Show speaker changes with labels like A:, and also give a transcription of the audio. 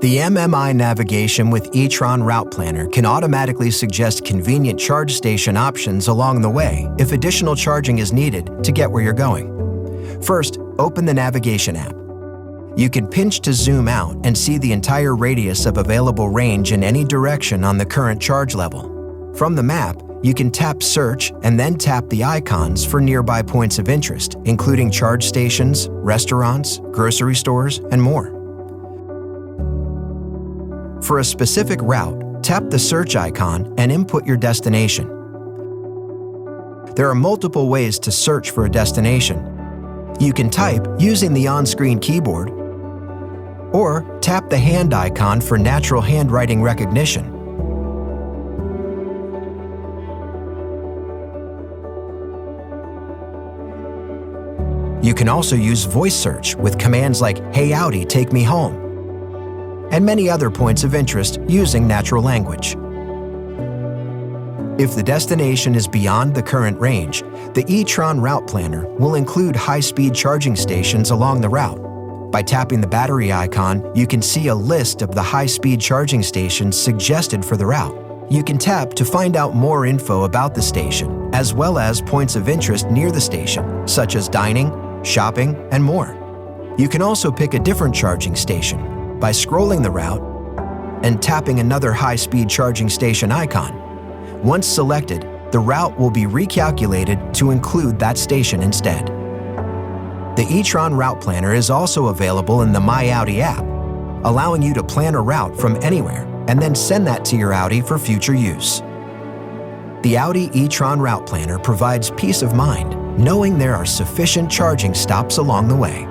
A: The MMI navigation with e-tron Route Planner can automatically suggest convenient charge station options along the way if additional charging is needed to get where you're going. First, open the navigation app. You can pinch to zoom out and see the entire radius of available range in any direction on the current charge level. From the map, you can tap Search and then tap the icons for nearby points of interest, including charge stations, restaurants, grocery stores, and more. For a specific route, tap the search icon and input your destination. There are multiple ways to search for a destination. You can type using the on-screen keyboard, or tap the hand icon for natural handwriting recognition. You can also use voice search with commands like "Hey Audi, take me home," and many other points of interest using natural language. If the destination is beyond the current range, the e-tron Route Planner will include high-speed charging stations along the route. By tapping the battery icon, you can see a list of the high-speed charging stations suggested for the route. You can tap to find out more info about the station, as well as points of interest near the station, such as dining, shopping, and more. You can also pick a different charging station by scrolling the route and tapping another high-speed charging station icon. Once selected, the route will be recalculated to include that station instead. The e-tron Route Planner is also available in the My Audi app, allowing you to plan a route from anywhere and then send that to your Audi for future use. The Audi e-tron Route Planner provides peace of mind, knowing there are sufficient charging stops along the way.